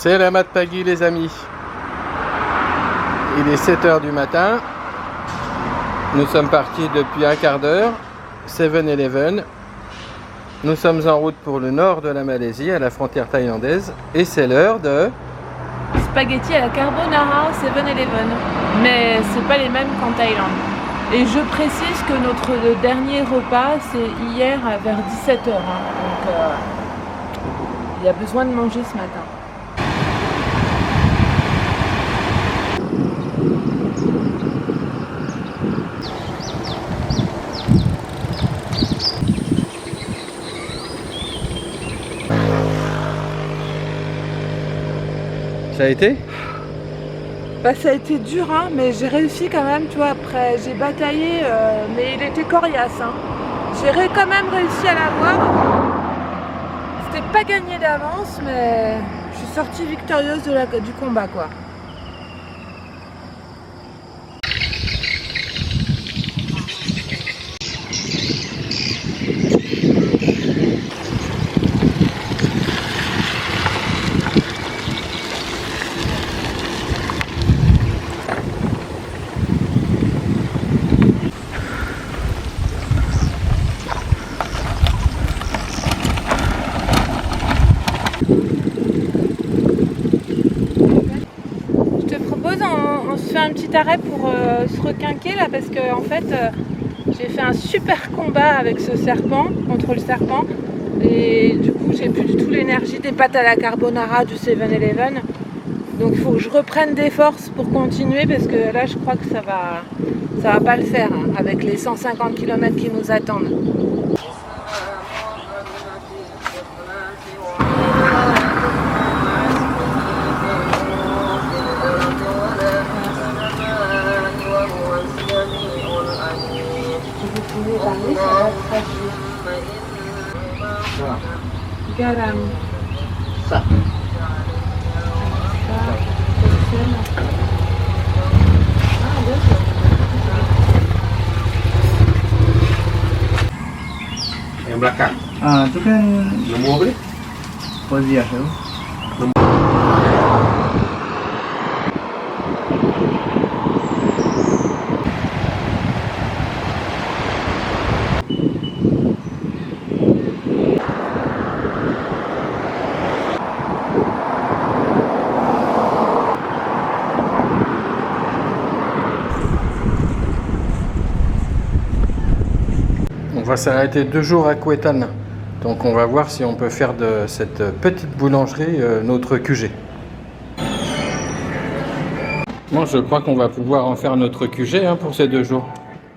C'est la Mat Pagui les amis. Il est 7 h du matin. Nous sommes partis depuis un quart d'heure. 7-Eleven. Nous sommes en route pour le nord de la Malaisie, à la frontière thaïlandaise. Et c'est l'heure de... spaghettis à la carbonara 7-Eleven. Mais c'est pas les mêmes qu'en Thaïlande. Et je précise que notre dernier repas, c'est hier vers 17 h. Donc il y a besoin de manger ce matin. Ça a été? Bah, ça a été dur, hein, mais j'ai réussi quand même, tu vois, après j'ai bataillé, mais il était coriace. Hein. J'ai quand même réussi à l'avoir. C'était pas gagné d'avance, mais je suis sortie victorieuse du combat, quoi. On se fait un petit arrêt pour se requinquer là parce que en fait j'ai fait un super combat avec ce serpent, contre le serpent, et du coup j'ai plus du tout l'énergie des pâtes à la carbonara du 7-Eleven, donc il faut que je reprenne des forces pour continuer parce que là je crois que ça va pas le faire hein, avec les 150 km qui nous attendent. Garam. Ça. Yang belakang. Itu kan Nombor apa ni? Fauziah tu. On va s'arrêter 2 jours à Kueh Tan. Donc on va voir si on peut faire de cette petite boulangerie notre QG. Moi je crois qu'on va pouvoir en faire notre QG hein, pour ces 2 jours.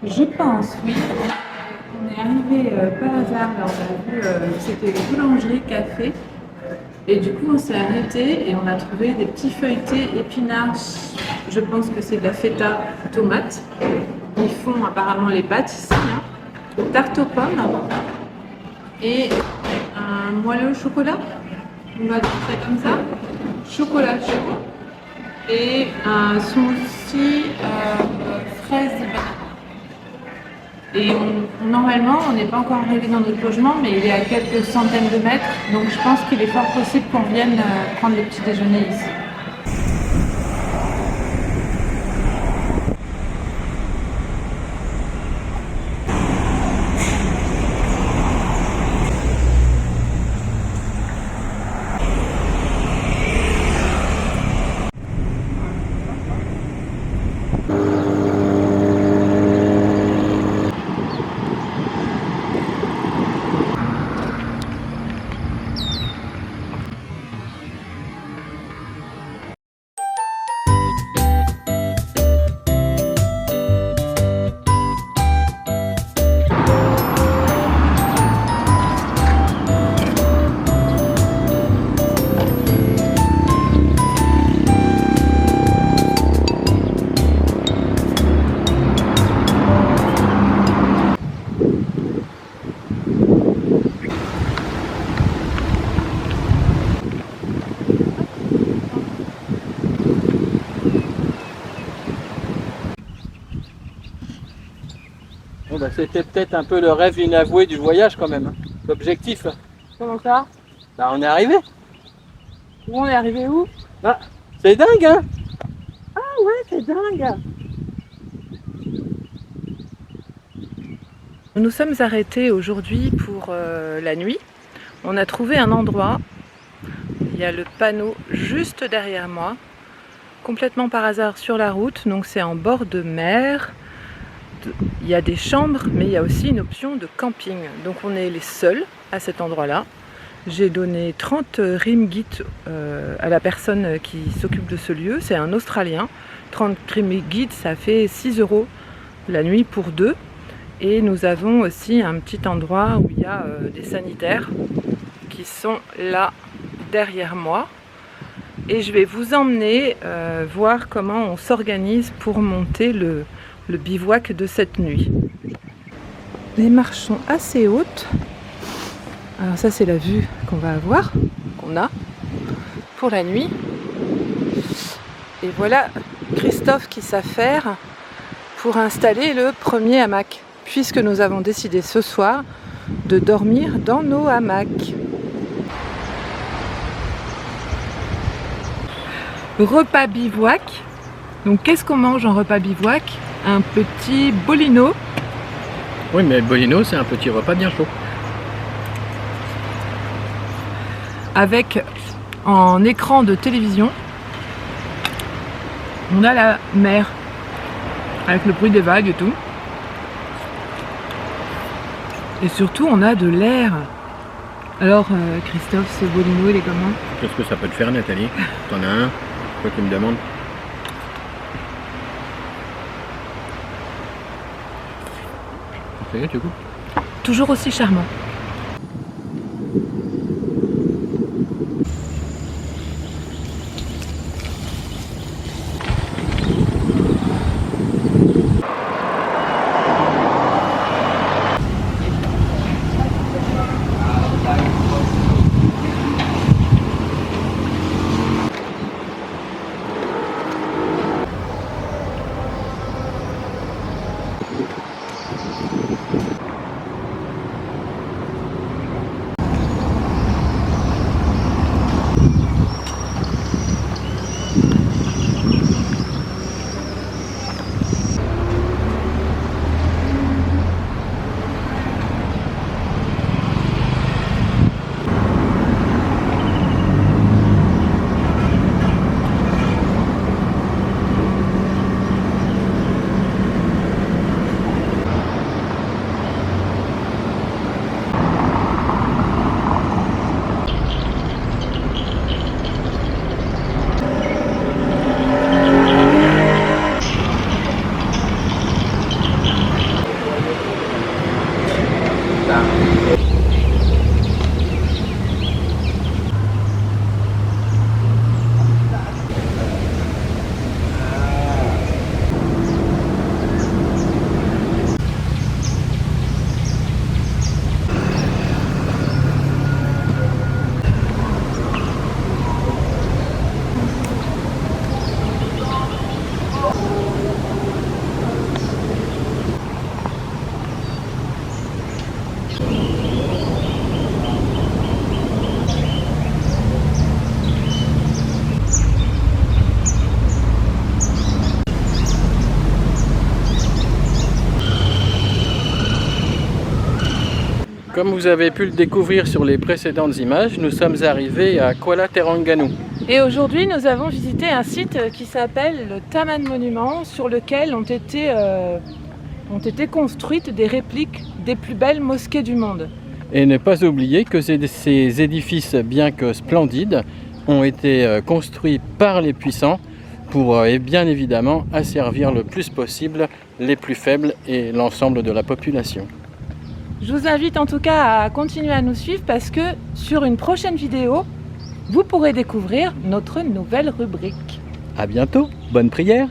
Je pense, oui. On est arrivé par hasard, là, on a vu c'était une boulangerie, café. Et du coup, on s'est arrêté et on a trouvé des petits feuilletés épinards. Je pense que c'est de la feta tomate. Ils font apparemment les pâtes ici. Hein. Tarte aux pommes et un moelleux au chocolat. On va dire ça comme ça. Chocolat chaud. Et un smoothie fraise et banane. Et normalement, on n'est pas encore arrivé dans notre logement, mais il est à quelques centaines de mètres. Donc je pense qu'il est fort possible qu'on vienne prendre le petit déjeuner ici. Bon, bah, c'était peut-être un peu le rêve inavoué du voyage quand même, hein. L'objectif. Comment ça? Bah, on est arrivé. On est arrivé où? Ah, c'est dingue, hein? Ah ouais, c'est dingue. Nous nous sommes arrêtés aujourd'hui pour la nuit. On a trouvé un endroit. Il y a le panneau juste derrière moi, complètement par hasard sur la route. Donc c'est en bord de mer. Il y a des chambres, mais il y a aussi une option de camping. Donc on est les seuls à cet endroit-là. J'ai donné 30 ringgit à la personne qui s'occupe de ce lieu. C'est un Australien. 30 ringgit, ça fait 6 € la nuit pour deux. Et nous avons aussi un petit endroit où il y a des sanitaires qui sont là derrière moi. Et je vais vous emmener voir comment on s'organise pour monter le bivouac de cette nuit. Les marches sont assez hautes. Alors ça c'est la vue qu'on va avoir, qu'on a pour la nuit. Et voilà Christophe qui s'affaire pour installer le premier hamac, puisque nous avons décidé ce soir de dormir dans nos hamacs. Repas bivouac. Donc qu'est-ce qu'on mange en repas bivouac? Un petit bolino. Oui, mais le bolino, c'est un petit repas bien chaud. Avec en écran de télévision, on a la mer avec le bruit des vagues et tout. Et surtout, on a de l'air. Alors, Christophe, ce bolino, il est comment? Qu'est-ce que ça peut te faire, Nathalie? T'en as un? Toi qui me demandes. Tu coupes? Toujours aussi charmant. Comme vous avez pu le découvrir sur les précédentes images, nous sommes arrivés à Kuala Terengganu. Et aujourd'hui, nous avons visité un site qui s'appelle le Taman Monument, sur lequel ont été construites des répliques des plus belles mosquées du monde. Et ne pas oublier que ces édifices, bien que splendides, ont été construits par les puissants pour bien évidemment asservir le plus possible les plus faibles et l'ensemble de la population. Je vous invite en tout cas à continuer à nous suivre parce que sur une prochaine vidéo, vous pourrez découvrir notre nouvelle rubrique. À bientôt, bonne prière!